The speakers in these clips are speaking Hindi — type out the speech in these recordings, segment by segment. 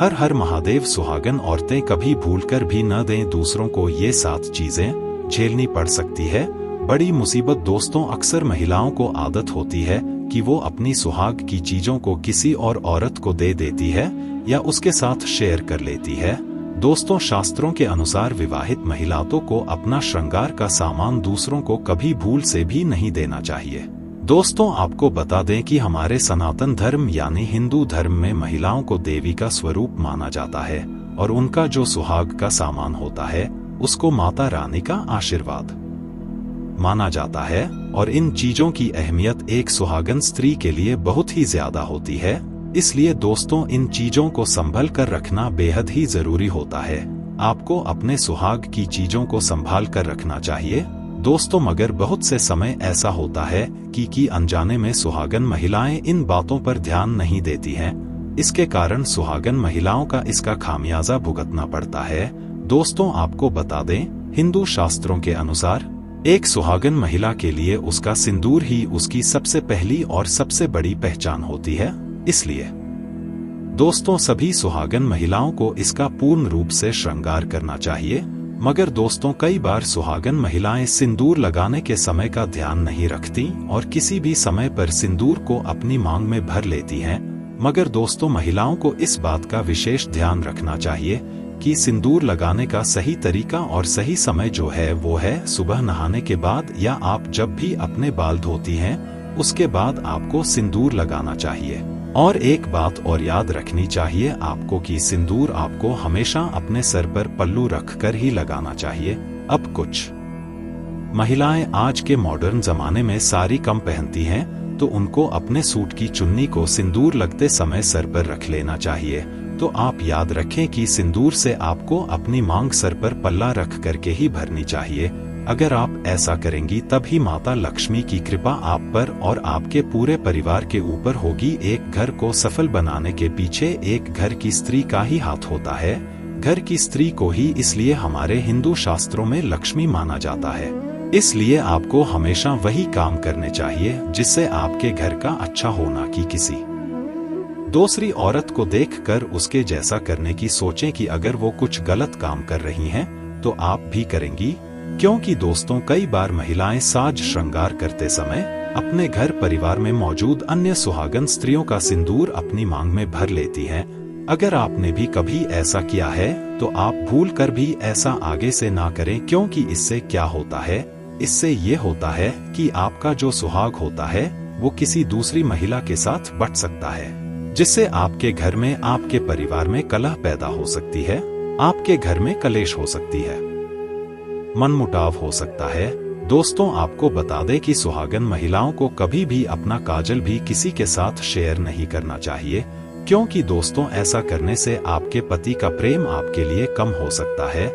हर हर महादेव। सुहागन औरतें कभी भूलकर भी न दें दूसरों को ये 7 चीजें, झेलनी पड़ सकती है बड़ी मुसीबत। दोस्तों, अक्सर महिलाओं को आदत होती है कि वो अपनी सुहाग की चीजों को किसी और औरत को दे देती है या उसके साथ शेयर कर लेती है। दोस्तों, शास्त्रों के अनुसार विवाहित महिलाओं को अपना श्रृंगार का सामान दूसरों को कभी भूल से भी नहीं देना चाहिए। दोस्तों, आपको बता दें कि हमारे सनातन धर्म यानी हिंदू धर्म में महिलाओं को देवी का स्वरूप माना जाता है और उनका जो सुहाग का सामान होता है उसको माता रानी का आशीर्वाद माना जाता है और इन चीजों की अहमियत एक सुहागन स्त्री के लिए बहुत ही ज्यादा होती है। इसलिए दोस्तों, इन चीजों को संभल कर रखना बेहद ही जरूरी होता है। आपको अपने सुहाग की चीजों को संभाल कर रखना चाहिए। दोस्तों, मगर बहुत से समय ऐसा होता है कि अनजाने में सुहागन महिलाएं इन बातों पर ध्यान नहीं देती हैं। इसके कारण सुहागन महिलाओं का इसका खामियाजा भुगतना पड़ता है। दोस्तों, आपको बता दें, हिंदू शास्त्रों के अनुसार एक सुहागन महिला के लिए उसका सिंदूर ही उसकी सबसे पहली और सबसे बड़ी पहचान होती है। इसलिए दोस्तों, सभी सुहागन महिलाओं को इसका पूर्ण रूप से श्रृंगार करना चाहिए। मगर दोस्तों, कई बार सुहागन महिलाएं सिंदूर लगाने के समय का ध्यान नहीं रखती और किसी भी समय पर सिंदूर को अपनी मांग में भर लेती हैं। मगर दोस्तों, महिलाओं को इस बात का विशेष ध्यान रखना चाहिए कि सिंदूर लगाने का सही तरीका और सही समय जो है वो है सुबह नहाने के बाद या आप जब भी अपने बाल धोती हैं उसके बाद आपको सिंदूर लगाना चाहिए। और एक बात और याद रखनी चाहिए आपको कि सिंदूर आपको हमेशा अपने सर पर पल्लू रखकर ही लगाना चाहिए। अब कुछ महिलाएं आज के मॉडर्न जमाने में साड़ी कम पहनती हैं तो उनको अपने सूट की चुन्नी को सिंदूर लगते समय सर पर रख लेना चाहिए। तो आप याद रखें कि सिंदूर से आपको अपनी मांग सर पर पल्ला रख करके ही भरनी चाहिए। अगर आप ऐसा करेंगी तभी माता लक्ष्मी की कृपा आप पर और आपके पूरे परिवार के ऊपर होगी। एक घर को सफल बनाने के पीछे एक घर की स्त्री का ही हाथ होता है। घर की स्त्री को ही इसलिए हमारे हिंदू शास्त्रों में लक्ष्मी माना जाता है। इसलिए आपको हमेशा वही काम करने चाहिए जिससे आपके घर का अच्छा होना कि किसी दूसरी औरत को देखकर उसके जैसा करने की सोचें कि अगर वो कुछ गलत काम कर रही हैं तो आप भी करेंगी। क्योंकि दोस्तों, कई बार महिलाएं साज श्रृंगार करते समय अपने घर परिवार में मौजूद अन्य सुहागन स्त्रियों का सिंदूर अपनी मांग में भर लेती हैं। अगर आपने भी कभी ऐसा किया है तो आप भूल कर भी ऐसा आगे से ना करें। क्योंकि इससे क्या होता है, इससे ये होता है कि आपका जो सुहाग होता है वो किसी दूसरी महिला के साथ बट सकता है, जिससे आपके घर में आपके परिवार में कलह पैदा हो सकती है, आपके घर में कलेश हो सकती है, मनमुटाव हो सकता है। दोस्तों, आपको बता दें कि सुहागन महिलाओं को कभी भी अपना काजल भी किसी के साथ शेयर नहीं करना चाहिए। क्योंकि दोस्तों, ऐसा करने से आपके पति का प्रेम आपके लिए कम हो सकता है।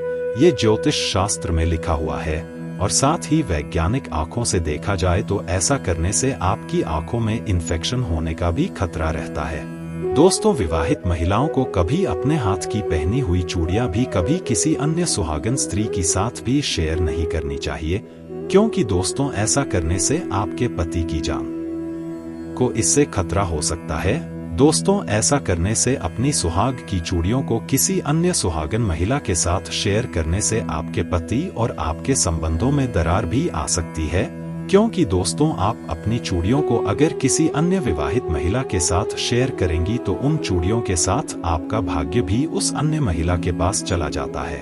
ये ज्योतिष शास्त्र में लिखा हुआ है और साथ ही वैज्ञानिक आंखों से देखा जाए तो ऐसा करने से आपकी आंखों में इन्फेक्शन होने का भी खतरा रहता है। दोस्तों, विवाहित महिलाओं को कभी अपने हाथ की पहनी हुई चूड़ियां भी कभी किसी अन्य सुहागन स्त्री के साथ भी शेयर नहीं करनी चाहिए। क्योंकि दोस्तों, ऐसा करने से आपके पति की जान को इससे खतरा हो सकता है। दोस्तों, ऐसा करने से अपनी सुहाग की चूड़ियों को किसी अन्य सुहागन महिला के साथ शेयर करने से आपके पति और आपके संबंधों में दरार भी आ सकती है। क्योंकि दोस्तों, आप अपनी चूड़ियों को अगर किसी अन्य विवाहित महिला के साथ शेयर करेंगी तो उन चूड़ियों के साथ आपका भाग्य भी उस अन्य महिला के पास चला जाता है।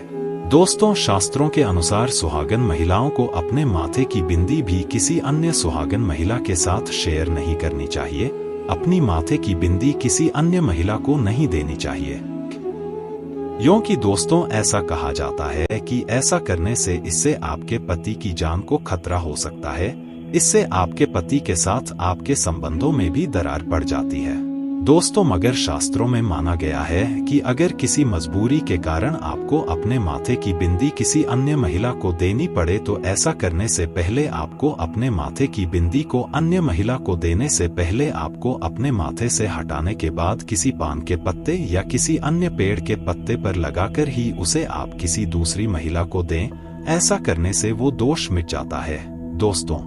दोस्तों, शास्त्रों के अनुसार सुहागन महिलाओं को अपने माथे की बिंदी भी किसी अन्य सुहागन महिला के साथ शेयर नहीं करनी चाहिए। अपनी माथे की बिंदी किसी अन्य महिला को नहीं देनी चाहिए। क्योंकि दोस्तों, ऐसा कहा जाता है कि ऐसा करने से इससे आपके पति की जान को खतरा हो सकता है। इससे आपके पति के साथ आपके संबंधों में भी दरार पड़ जाती है। दोस्तों, मगर शास्त्रों में माना गया है कि अगर किसी मजबूरी के कारण आपको अपने माथे की बिंदी किसी अन्य महिला को देनी पड़े तो ऐसा करने से पहले आपको अपने माथे की बिंदी को अन्य महिला को देने से पहले आपको अपने माथे से हटाने के बाद किसी पान के पत्ते या किसी अन्य पेड़ के पत्ते पर लगाकर ही उसे आप किसी दूसरी महिला को दें। ऐसा करने से वो दोष मिट जाता है। दोस्तों,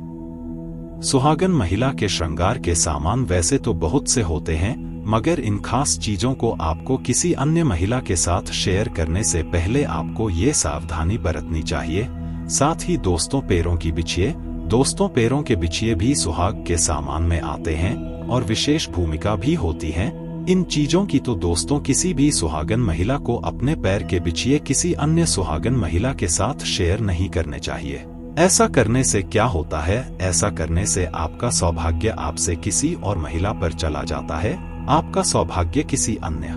सुहागन महिला के श्रृंगार के सामान वैसे तो बहुत से होते हैं, मगर इन खास चीजों को आपको किसी अन्य महिला के साथ शेयर करने से पहले आपको ये सावधानी बरतनी चाहिए। साथ ही दोस्तों, पैरों की बिछिए। दोस्तों, पैरों के बिछिए भी सुहाग के सामान में आते हैं और विशेष भूमिका भी होती है इन चीजों की। तो दोस्तों, किसी भी सुहागन महिला को अपने पैर के बिछिए किसी अन्य सुहागन महिला के साथ शेयर नहीं करने चाहिए। ऐसा करने से क्या होता है? ऐसा करने से आपका सौभाग्य आपसे किसी और महिला पर चला जाता है। आपका सौभाग्य किसी अन्य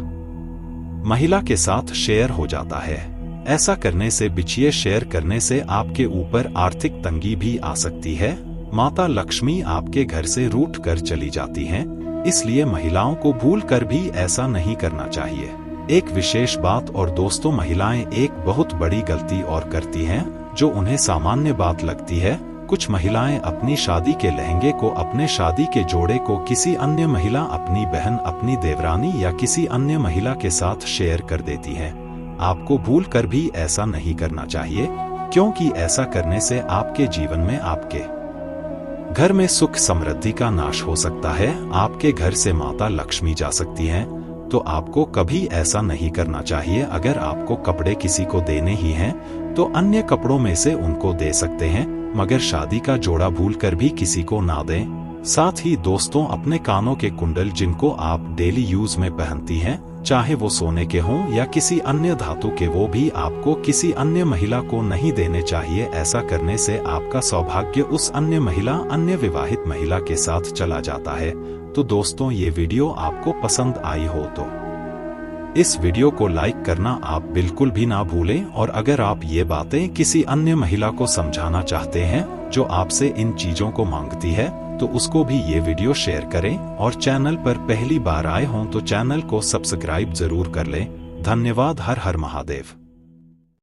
महिला के साथ शेयर हो जाता है। ऐसा करने से, बिछिए शेयर करने से आपके ऊपर आर्थिक तंगी भी आ सकती है। माता लक्ष्मी आपके घर से रूठ कर चली जाती हैं। इसलिए महिलाओं को भूल कर भी ऐसा नहीं करना चाहिए। एक विशेष बात और दोस्तों, महिलाएं एक बहुत बड़ी गलती और करती हैं जो उन्हें सामान्य बात लगती है। कुछ महिलाएं अपनी शादी के लहंगे को, अपने शादी के जोड़े को किसी अन्य महिला, अपनी बहन, अपनी देवरानी या किसी अन्य महिला के साथ शेयर कर देती हैं। आपको भूल कर भी ऐसा नहीं करना चाहिए, क्योंकि ऐसा करने से आपके जीवन में, आपके घर में सुख समृद्धि का नाश हो सकता है। आपके घर से माता लक्ष्मी जा सकती हैं। तो आपको कभी ऐसा नहीं करना चाहिए। अगर आपको कपड़े किसी को देने ही हैं तो अन्य कपड़ों में से उनको दे सकते हैं, मगर शादी का जोड़ा भूलकर भी किसी को ना दें। साथ ही दोस्तों, अपने कानों के कुंडल जिनको आप डेली यूज में पहनती हैं, चाहे वो सोने के हों या किसी अन्य धातु के, वो भी आपको किसी अन्य महिला को नहीं देने चाहिए। ऐसा करने से आपका सौभाग्य उस अन्य महिला, अन्य विवाहित महिला के साथ चला जाता है। तो दोस्तों, ये वीडियो आपको पसंद आई हो तो इस वीडियो को लाइक करना आप बिल्कुल भी ना भूलें। और अगर आप ये बातें किसी अन्य महिला को समझाना चाहते हैं जो आपसे इन चीजों को मांगती है, तो उसको भी ये वीडियो शेयर करें। और चैनल पर पहली बार आए हों तो चैनल को सब्सक्राइब जरूर कर लें। धन्यवाद। हर हर महादेव।